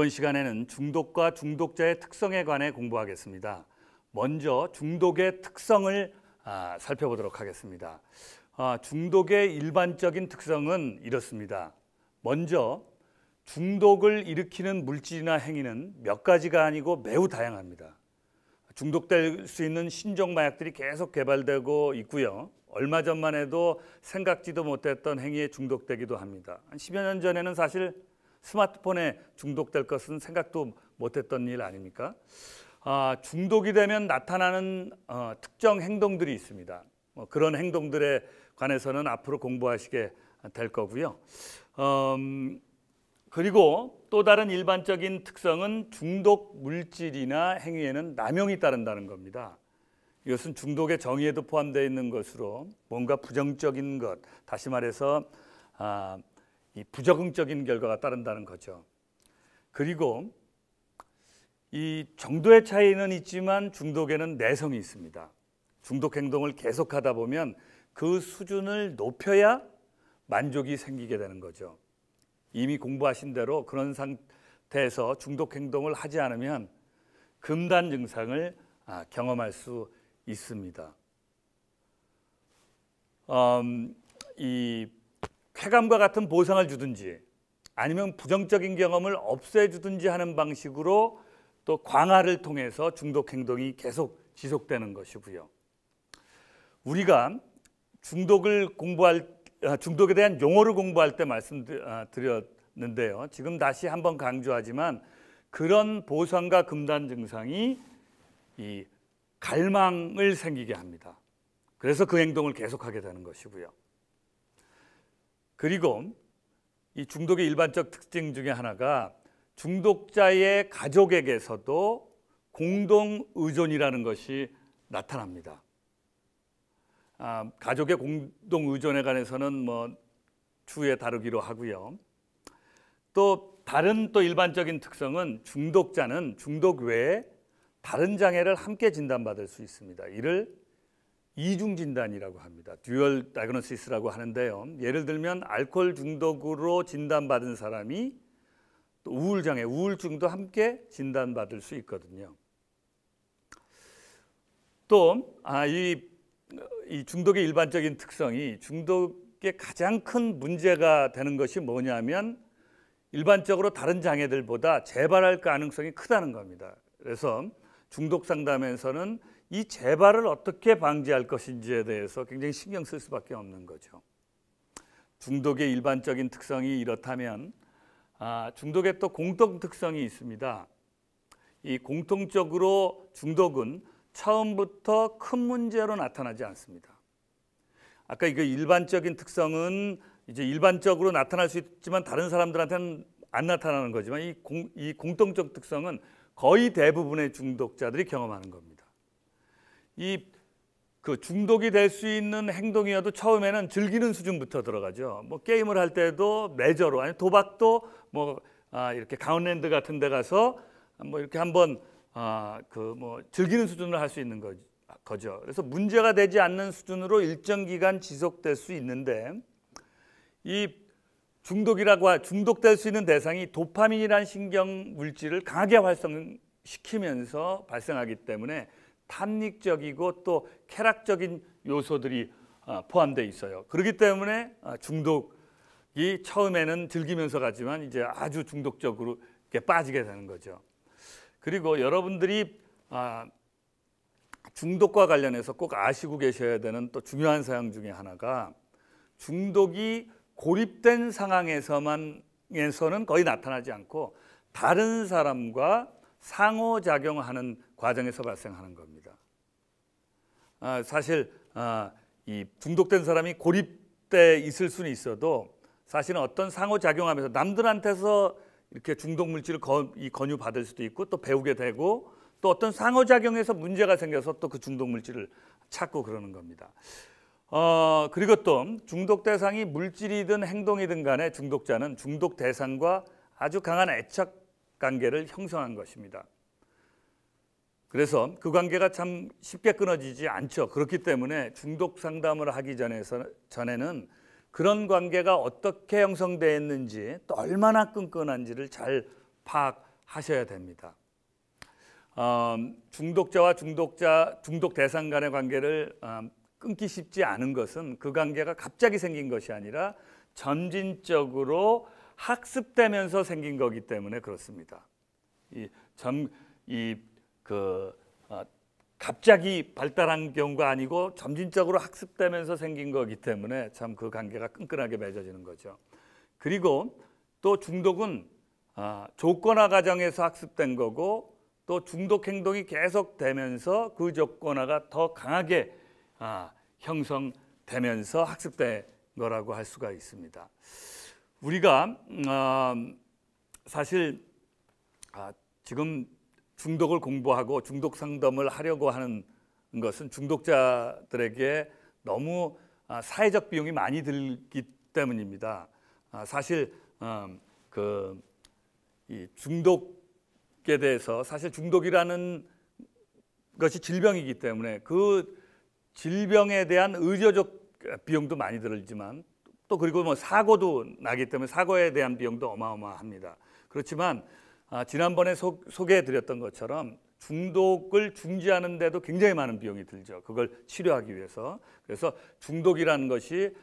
이번 시간에는 중독과 중독자의 특성에 관해 공부하겠습니다. 먼저 중독의 특성을 살펴보도록 하겠습니다. 중독의 일반적인 특성은 이렇습니다. 먼저 중독을 일으키는 물질이나 행위는 몇 가지가 아니고 매우 다양합니다. 중독될 수 있는 신종 마약들이 계속 개발되고 있고요. 얼마 전만 해도 생각지도 못했던 행위에 중독되기도 합니다. 한 10여 년 전에는 사실 스마트폰에 중독될 것은 생각도 못했던 일 아닙니까? 중독이 되면 나타나는 특정 행동들이 있습니다. 그런 행동들에 관해서는 앞으로 공부하시게 될 거고요. 그리고 또 다른 일반적인 특성은 중독 물질이나 행위에는 남용이 따른다는 겁니다. 이것은 중독의 정의에도 포함되어 있는 것으로 뭔가 부정적인 것, 다시 말해서 이 부적응적인 결과가 따른다는 거죠. 그리고 이 정도의 차이는 있지만 중독에는 내성이 있습니다. 중독 행동을 계속하다 보면 그 수준을 높여야 만족이 생기게 되는 거죠. 이미 공부하신 대로 그런 상태에서 중독 행동을 하지 않으면 금단 증상을 경험할 수 있습니다. 이 쾌감과 같은 보상을 주든지 아니면 부정적인 경험을 없애주든지 하는 방식으로 또 광화를 통해서 중독 행동이 계속 지속되는 것이고요. 우리가 중독에 대한 용어를 공부할 때 말씀드렸는데요. 지금 다시 한번 강조하지만 그런 보상과 금단 증상이 이 갈망을 생기게 합니다. 그래서 그 행동을 계속하게 되는 것이고요. 그리고 이 중독의 일반적 특징 중에 하나가 중독자의 가족에게서도 공동 의존이라는 것이 나타납니다. 가족의 공동 의존에 관해서는 추후에 다루기로 하고요. 또 다른 일반적인 특성은 중독자는 중독 외에 다른 장애를 함께 진단받을 수 있습니다. 이를 이중 진단이라고 합니다. 듀얼 다이그노시스라고 하는데요. 예를 들면 알코올 중독으로 진단받은 사람이 또 우울장애, 우울증도 함께 진단받을 수 있거든요. 또 이 중독의 일반적인 특성이 중독의 가장 큰 문제가 되는 것이 뭐냐면 일반적으로 다른 장애들보다 재발할 가능성이 크다는 겁니다. 그래서 중독 상담에서는 이 재발을 어떻게 방지할 것인지에 대해서 굉장히 신경 쓸 수밖에 없는 거죠. 중독의 일반적인 특성이 이렇다면 중독의 또 공통 특성이 있습니다. 이 공통적으로 중독은 처음부터 큰 문제로 나타나지 않습니다. 아까 이거 일반적인 특성은 이제 일반적으로 나타날 수 있지만 다른 사람들한테는 안 나타나는 거지만 이 공통적 특성은 거의 대부분의 중독자들이 경험하는 겁니다. 그 중독이 될 수 있는 행동이어도 처음에는 즐기는 수준부터 들어가죠. 게임을 할 때도 레저로, 아니 도박도 이렇게 강원랜드 같은 데 가서 이렇게 한번 즐기는 수준으로 할 수 있는 거죠. 그래서 문제가 되지 않는 수준으로 일정 기간 지속될 수 있는데 이 중독될 수 있는 대상이 도파민이라는 신경 물질을 강하게 활성시키면서 발생하기 때문에 탐닉적이고 또 쾌락적인 요소들이 포함되어 있어요. 그렇기 때문에 중독이 처음에는 즐기면서 가지만 이제 아주 중독적으로 이렇게 빠지게 되는 거죠. 그리고 여러분들이 중독과 관련해서 꼭 아시고 계셔야 되는 또 중요한 사항 중에 하나가 중독이 고립된 상황에서는 거의 나타나지 않고 다른 사람과 상호작용하는 과정에서 발생하는 겁니다. 사실 이 중독된 사람이 고립돼 있을 수는 있어도 사실은 어떤 상호작용하면서 남들한테서 이렇게 중독 물질을 권유받을 수도 있고 또 배우게 되고 또 어떤 상호작용에서 문제가 생겨서 또 그 중독 물질을 찾고 그러는 겁니다. 그리고 또 중독 대상이 물질이든 행동이든 간에 중독자는 중독 대상과 아주 강한 애착 관계를 형성한 것입니다. 그래서 그 관계가 참 쉽게 끊어지지 않죠. 그렇기 때문에 중독 상담을 하기 전에는 그런 관계가 어떻게 형성되었는지 또 얼마나 끈끈한지를 잘 파악하는 하셔야 됩니다. 중독자와 중독 대상 간의 관계를 끊기 쉽지 않은 것은 그 관계가 갑자기 생긴 것이 아니라 점진적으로 학습되면서 생긴 거기 때문에 그렇습니다. 갑자기 발달한 경우가 아니고 점진적으로 학습되면서 생긴 거기 때문에 참 그 관계가 끈끈하게 맺어지는 거죠. 그리고 또 중독은 조건화 과정에서 학습된 거고 또 중독 행동이 계속되면서 그 조건화가 더 강하게 형성되면서 학습된 거라고 할 수가 있습니다. 우리가 사실 지금 중독을 공부하고 중독 상담을 하려고 하는 것은 중독자들에게 너무 사회적 비용이 많이 들기 때문입니다. 사실 이 중독에 대해서 사실 중독이라는 것이 질병이기 때문에 그 질병에 대한 의료적 비용도 많이 들지만 또 그리고 뭐 사고도 나기 때문에 사고에 대한 비용도 어마어마합니다. 그렇지만 지난번에 소개해드렸던 것처럼 중독을 중지하는 데도 굉장히 많은 비용이 들죠. 그걸 치료하기 위해서. 그래서 중독이라는 것이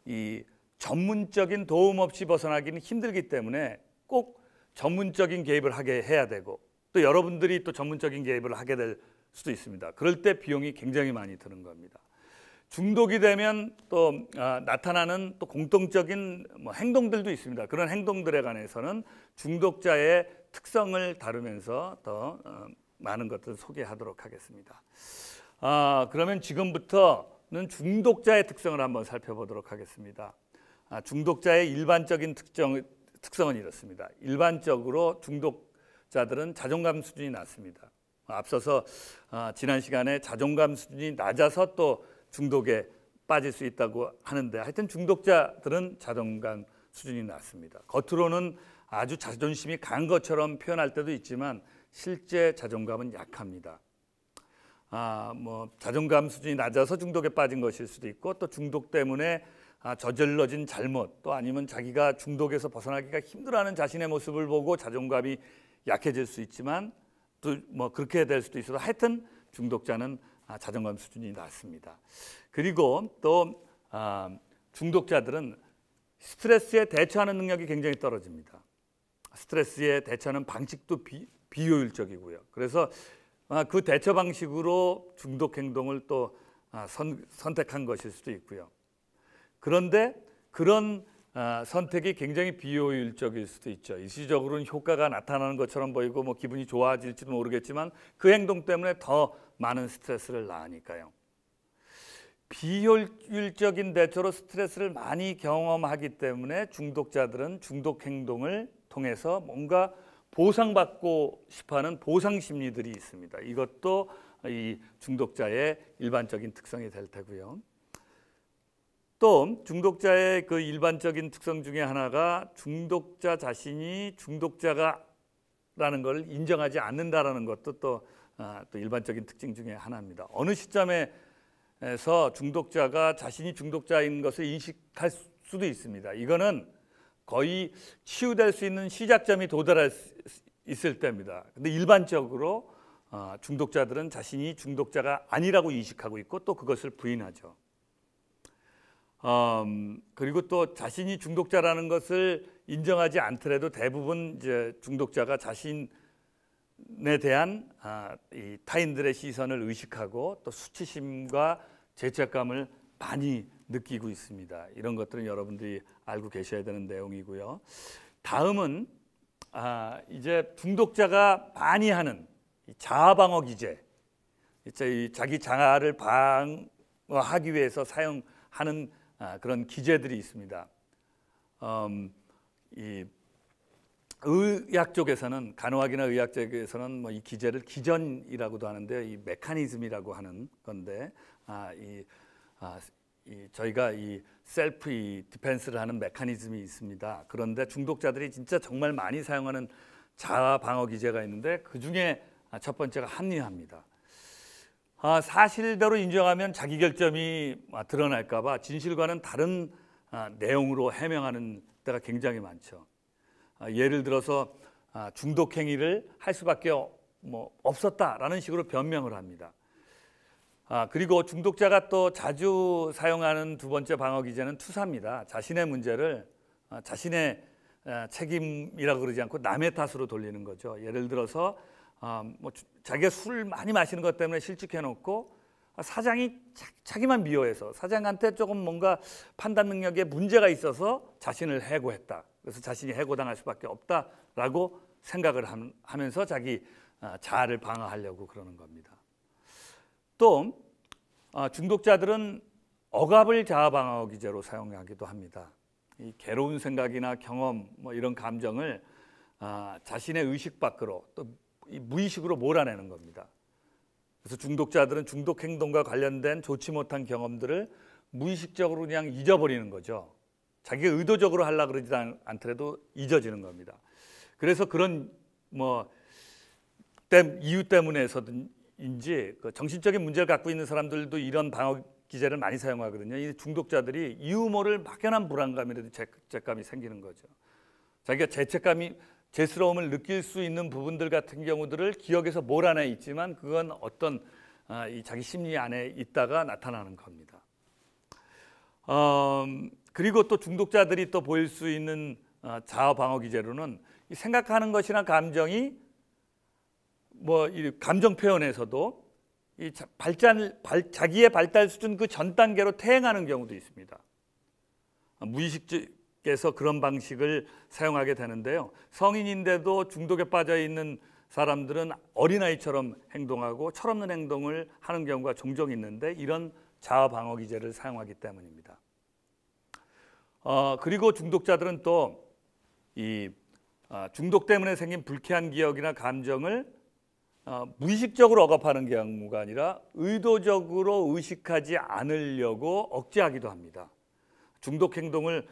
이 전문적인 도움 없이 벗어나기는 힘들기 때문에 꼭 전문적인 개입을 하게 해야 되고 또 여러분들이 또 전문적인 개입을 하게 될 수도 있습니다. 그럴 때 비용이 굉장히 많이 드는 겁니다. 중독이 되면 또 나타나는 또 공통적인 행동들도 있습니다. 그런 행동들에 관해서는 중독자의 특성을 다루면서 더 많은 것들을 소개하도록 하겠습니다. 그러면 지금부터는 중독자의 특성을 한번 살펴보도록 하겠습니다. 중독자의 일반적인 특성은 이렇습니다. 일반적으로 중독자들은 자존감 수준이 낮습니다. 앞서서 지난 시간에 자존감 수준이 낮아서 또 중독에 빠질 수 있다고 하는데 하여튼 중독자들은 자존감 수준이 낮습니다. 겉으로는 아주 자존심이 강한 것처럼 표현할 때도 있지만 실제 자존감은 약합니다. 자존감 수준이 낮아서 중독에 빠진 것일 수도 있고 또 중독 때문에 저질러진 잘못 또 아니면 자기가 중독에서 벗어나기가 힘들어하는 자신의 모습을 보고 자존감이 약해질 수 있지만 또 그렇게 될 수도 있어도 하여튼 중독자는 자존감 수준이 낮습니다. 그리고 또 중독자들은 스트레스에 대처하는 능력이 굉장히 떨어집니다. 스트레스에 대처하는 방식도 비효율적이고요. 그래서 그 대처 방식으로 중독 행동을 또 선택한 것일 수도 있고요. 그런데 그런 선택이 굉장히 비효율적일 수도 있죠. 일시적으로는 효과가 나타나는 것처럼 보이고 기분이 좋아질지도 모르겠지만 그 행동 때문에 더 많은 스트레스를 낳으니까요. 비효율적인 대처로 스트레스를 많이 경험하기 때문에 중독자들은 중독 행동을 통해서 뭔가 보상받고 싶어하는 보상 심리들이 있습니다. 이것도 이 중독자의 일반적인 특성이 될 테고요. 또 중독자의 그 일반적인 특성 중에 하나가 중독자 자신이 중독자라는 걸 인정하지 않는다라는 것도 또 일반적인 특징 중에 하나입니다. 어느 시점에서 중독자가 자신이 중독자인 것을 인식할 수도 있습니다. 이거는 거의 치유될 수 있는 시작점이 도달할 수 있을 때입니다. 근데 일반적으로 중독자들은 자신이 중독자가 아니라고 인식하고 있고 또 그것을 부인하죠. 그리고 또 자신이 중독자라는 것을 인정하지 않더라도 대부분 이제 중독자가 자신에 대한 이 타인들의 시선을 의식하고 또 수치심과 죄책감을 많이 느끼고 있습니다. 이런 것들은 여러분들이 알고 계셔야 되는 내용이고요. 다음은 이제 중독자가 많이 하는 자아 방어 기제, 자기 자아를 방어하기 위해서 사용하는 그런 기제들이 있습니다. 이 의학 쪽에서는 간호학이나 의학 쪽에서는 이 기제를 기전이라고도 하는데 이 메커니즘이라고 하는 건데 저희가 이 셀프 디펜스를 하는 메커니즘이 있습니다. 그런데 중독자들이 진짜 정말 많이 사용하는 자아 방어 기제가 있는데 그 중에 첫 번째가 합리화입니다. 사실대로 인정하면 자기 결점이 드러날까 봐 진실과는 다른 내용으로 해명하는 때가 굉장히 많죠. 예를 들어서 중독 행위를 할 수밖에 없었다라는 식으로 변명을 합니다. 그리고 중독자가 또 자주 사용하는 두 번째 방어 기제는 투사입니다. 자신의 문제를 자신의 책임이라고 그러지 않고 남의 탓으로 돌리는 거죠. 예를 들어서 자기가 술 많이 마시는 것 때문에 실직해놓고 사장이 자기만 미워해서 사장한테 조금 뭔가 판단 능력에 문제가 있어서 자신을 해고했다. 그래서 자신이 해고당할 수밖에 없다라고 생각을 하면서 자기 자아를 방어하려고 그러는 겁니다. 또 중독자들은 억압을 자아 방어 기제로 사용하기도 합니다. 이 괴로운 생각이나 경험 이런 감정을 자신의 의식 밖으로 또 무의식으로 몰아내는 겁니다. 그래서 중독자들은 중독 행동과 관련된 좋지 못한 경험들을 무의식적으로 그냥 잊어버리는 거죠. 자기가 의도적으로 하려고 그러지 않더라도 잊어지는 겁니다. 그래서 그런 이유 때문에서인지 정신적인 문제를 갖고 있는 사람들도 이런 방어 기제를 많이 사용하거든요. 이 중독자들이 이유 모를 막연한 불안감이라도 죄책감이 생기는 거죠. 자기가 죄스러움을 느낄 수 있는 부분들 같은 경우들을 기억에서 몰아내 있지만 그건 어떤 자기 심리 안에 있다가 나타나는 겁니다. 그리고 또 중독자들이 또 보일 수 있는 자아 방어 기제로는 생각하는 것이나 감정이 이 감정 표현에서도 이 자기의 발달 수준 그 전 단계로 퇴행하는 경우도 있습니다. 무의식에서 그런 방식을 사용하게 되는데요. 성인인데도 중독에 빠져 있는 사람들은 어린아이처럼 행동하고 철없는 행동을 하는 경우가 종종 있는데 이런 자아 방어 기제를 사용하기 때문입니다. 그리고 중독자들은 또 이 중독 때문에 생긴 불쾌한 기억이나 감정을 무의식적으로 억압하는 경우가 아니라 의도적으로 의식하지 않으려고 억제하기도 합니다. 중독 행동을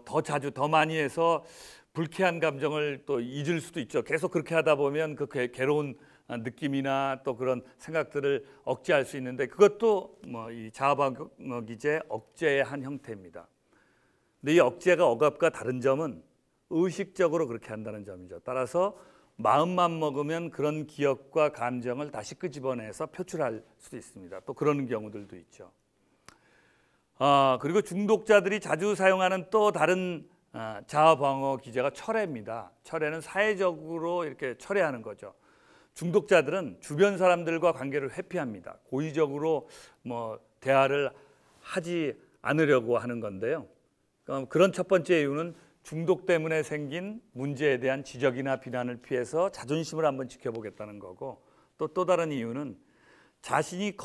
더 자주 더 많이 해서 불쾌한 감정을 또 잊을 수도 있죠. 계속 그렇게 하다 보면 그 괴로운 느낌이나 또 그런 생각들을 억제할 수 있는데 그것도 이 자아 방어 기제 억제의 한 형태입니다. 근데 이 억제가 억압과 다른 점은 의식적으로 그렇게 한다는 점이죠. 따라서 마음만 먹으면 그런 기억과 감정을 다시 끄집어내서 표출할 수도 있습니다. 또 그런 경우들도 있죠. 그리고 중독자들이 자주 사용하는 또 다른 자아 방어 기제가 철회입니다. 철회는 사회적으로 이렇게 철회하는 거죠. 중독자들은 주변 사람들과 관계를 회피합니다. 고의적으로 대화를 하지 않으려고 하는 건데요. 그런 첫 번째 이유는 중독 때문에 생긴 문제에 대한 지적이나 비난을 피해서 자존심을 한번 지켜보겠다는 거고 또 다른 이유는 자신이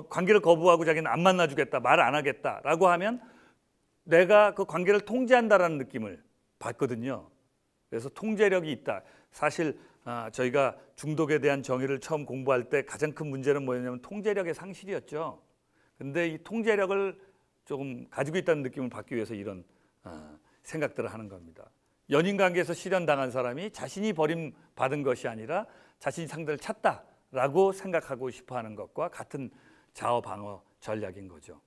관계를 거부하고 자기는 안 만나주겠다, 말 안 하겠다라고 하면 내가 그 관계를 통제한다라는 느낌을 받거든요. 그래서 통제력이 있다. 사실 저희가 중독에 대한 정의를 처음 공부할 때 가장 큰 문제는 뭐였냐면 통제력의 상실이었죠. 근데 이 통제력을 조금 가지고 있다는 느낌을 받기 위해서 이런 생각들을 하는 겁니다. 연인 관계에서 실현당한 사람이 자신이 버림받은 것이 아니라 자신이 상대를 찾다라고 생각하고 싶어하는 것과 같은 자아 방어 전략인 거죠.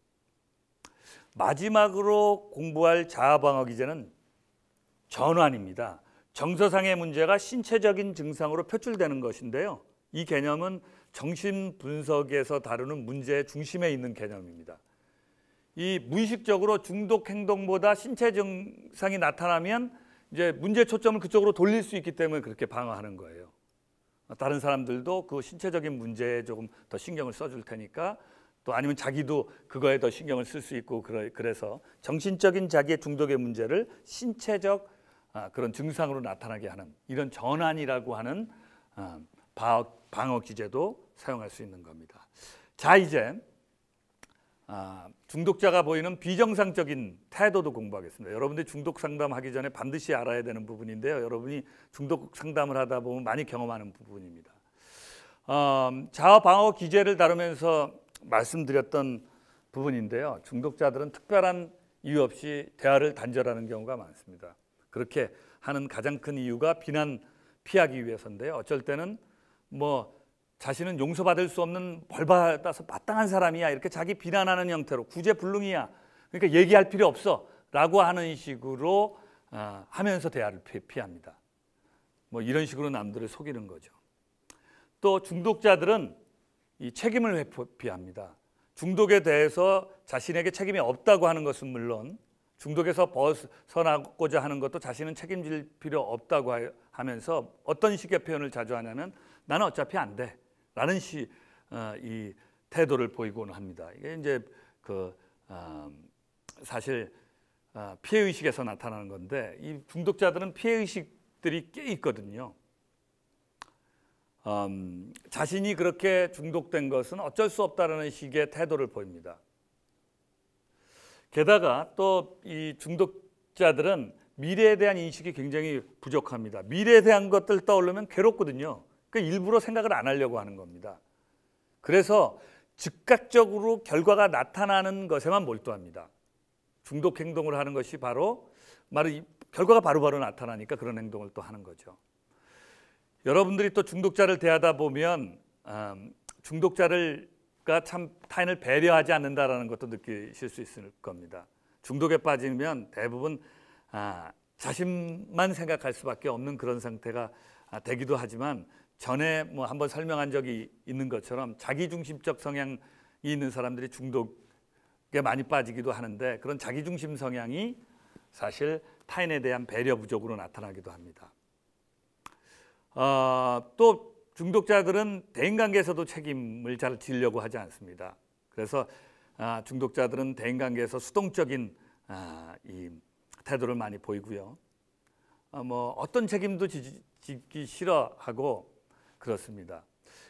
마지막으로 공부할 자아 방어 기제는 전환입니다. 정서상의 문제가 신체적인 증상으로 표출되는 것인데요. 이 개념은 정신분석에서 다루는 문제의 중심에 있는 개념입니다. 이 무의식적으로 중독 행동보다 신체 증상이 나타나면 이제 문제 초점을 그쪽으로 돌릴 수 있기 때문에 그렇게 방어하는 거예요. 다른 사람들도 그 신체적인 문제에 조금 더 신경을 써줄 테니까 또 아니면 자기도 그거에 더 신경을 쓸 수 있고 그래서 정신적인 자기의 중독의 문제를 신체적 그런 증상으로 나타나게 하는 이런 전환이라고 하는 방어 기제도 사용할 수 있는 겁니다. 자, 이제 중독자가 보이는 비정상적인 태도도 공부하겠습니다. 여러분들이 중독 상담하기 전에 반드시 알아야 되는 부분인데요. 여러분이 중독 상담을 하다 보면 많이 경험하는 부분입니다. 자아 방어 기제를 다루면서 말씀드렸던 부분인데요. 중독자들은 특별한 이유 없이 대화를 단절하는 경우가 많습니다. 그렇게 하는 가장 큰 이유가 비난 피하기 위해서인데요. 어쩔 때는 자신은 용서받을 수 없는 벌 받아서 마땅한 사람이야 이렇게 자기 비난하는 형태로 구제불능이야 그러니까 얘기할 필요 없어 라고 하는 식으로 하면서 대화를 피합니다. 뭐 이런 식으로 남들을 속이는 거죠. 또 중독자들은 이 책임을 회피합니다. 중독에 대해서 자신에게 책임이 없다고 하는 것은 물론 중독에서 벗어나고자 하는 것도 자신은 책임질 필요 없다고 하면서 어떤 식의 표현을 자주 하냐면 나는 어차피 안 돼 라는 이 태도를 보이곤 합니다. 이게 이제 사실 피해의식에서 나타나는 건데 이 중독자들은 피해의식들이 꽤 있거든요. 자신이 그렇게 중독된 것은 어쩔 수 없다라는 식의 태도를 보입니다. 게다가 또 이 중독자들은 미래에 대한 인식이 굉장히 부족합니다. 미래에 대한 것들 떠오르면 괴롭거든요. 그러니까 일부러 생각을 안 하려고 하는 겁니다. 그래서 즉각적으로 결과가 나타나는 것에만 몰두합니다. 중독 행동을 하는 것이 바로 결과가 바로바로 나타나니까 그런 행동을 또 하는 거죠. 여러분들이 또 중독자를 대하다 보면 중독자가 참 타인을 배려하지 않는다라는 것도 느끼실 수 있을 겁니다. 중독에 빠지면 대부분 자신만 생각할 수밖에 없는 그런 상태가 되기도 하지만 전에 뭐 한번 설명한 적이 있는 것처럼 자기중심적 성향이 있는 사람들이 중독에 많이 빠지기도 하는데 그런 자기중심 성향이 사실 타인에 대한 배려 부족으로 나타나기도 합니다. 또 중독자들은 대인관계에서도 책임을 잘 지려고 하지 않습니다. 그래서 중독자들은 대인관계에서 수동적인 이 태도를 많이 보이고요. 뭐 어떤 책임도 지기 싫어하고 그렇습니다.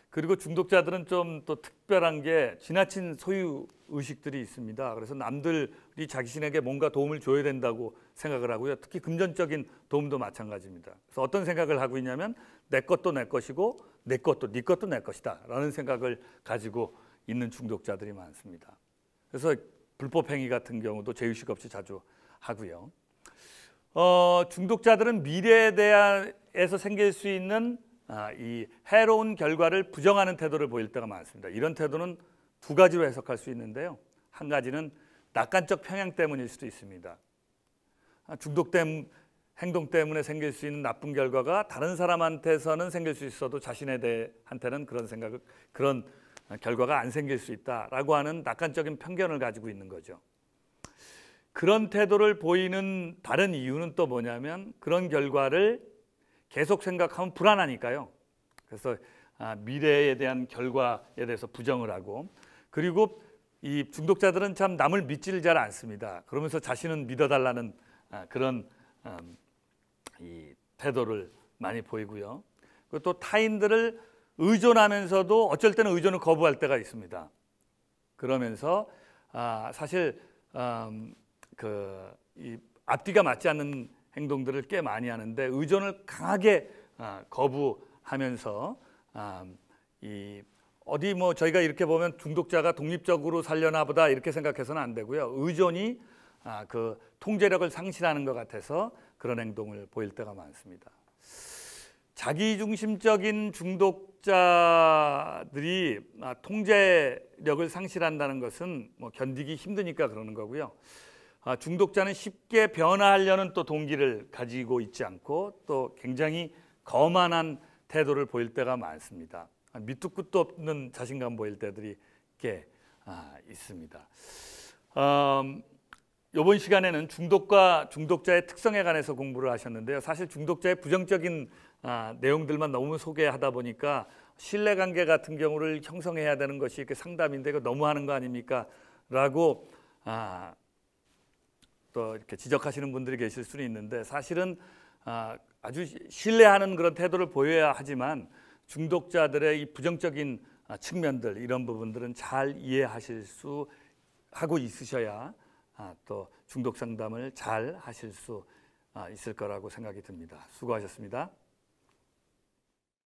그리고 중독자들은 좀 또 특별한 게 지나친 소유 의식들이 있습니다. 그래서 남들이 자신에게 뭔가 도움을 줘야 된다고 생각을 하고요. 특히 금전적인 도움도 마찬가지입니다. 그래서 어떤 생각을 하고 있냐면 내 것도 내 것이고 내 것도 네 것도 내 것이다 라는 생각을 가지고 있는 중독자들이 많습니다. 그래서 불법 행위 같은 경우도 죄의식 없이 자주 하고요. 중독자들은 미래에 대해서 생길 수 있는 이 해로운 결과를 부정하는 태도를 보일 때가 많습니다. 이런 태도는 두 가지로 해석할 수 있는데요. 한 가지는 낙관적 평양 때문일 수도 있습니다. 중독된 행동 때문에 생길 수 있는 나쁜 결과가 다른 사람한테서는 생길 수 있어도 자신한테는 그런 결과가 안 생길 수 있다라고 하는 낙관적인 편견을 가지고 있는 거죠. 그런 태도를 보이는 다른 이유는 또 뭐냐면 그런 결과를 계속 생각하면 불안하니까요. 그래서 미래에 대한 결과에 대해서 부정을 하고 그리고 이 중독자들은 참 남을 믿지를 잘 않습니다. 그러면서 자신은 믿어달라는 그런 이 태도를 많이 보이고요. 그리고 또 타인들을 의존하면서도 어쩔 때는 의존을 거부할 때가 있습니다. 그러면서 사실 이 앞뒤가 맞지 않는 행동들을 꽤 많이 하는데 의존을 강하게 거부하면서 어디 뭐 저희가 이렇게 보면 중독자가 독립적으로 살려나 보다 이렇게 생각해서는 안 되고요. 의존이 그 통제력을 상실하는 것 같아서 그런 행동을 보일 때가 많습니다. 자기중심적인 중독자들이 통제력을 상실한다는 것은 뭐 견디기 힘드니까 그러는 거고요. 중독자는 쉽게 변화하려는 또 동기를 가지고 있지 않고 또 굉장히 거만한 태도를 보일 때가 많습니다. 밑도 끝도 없는 자신감 보일 때들이 꽤 있습니다. 이번 시간에는 중독과 중독자의 특성에 관해서 공부를 하셨는데요. 사실 중독자의 부정적인 내용들만 너무 소개하다 보니까 신뢰관계 같은 경우를 형성해야 되는 것이 이렇게 상담인데 이거 너무하는 거 아닙니까? 라고 또 이렇게 지적하시는 분들이 계실 수는 있는데 사실은 아주 신뢰하는 그런 태도를 보여야 하지만 중독자들의 이 부정적인 측면들 이런 부분들은 잘 이해하실 수 하고 있으셔야 또 중독 상담을 잘 하실 수 있을 거라고 생각이 듭니다. 수고하셨습니다.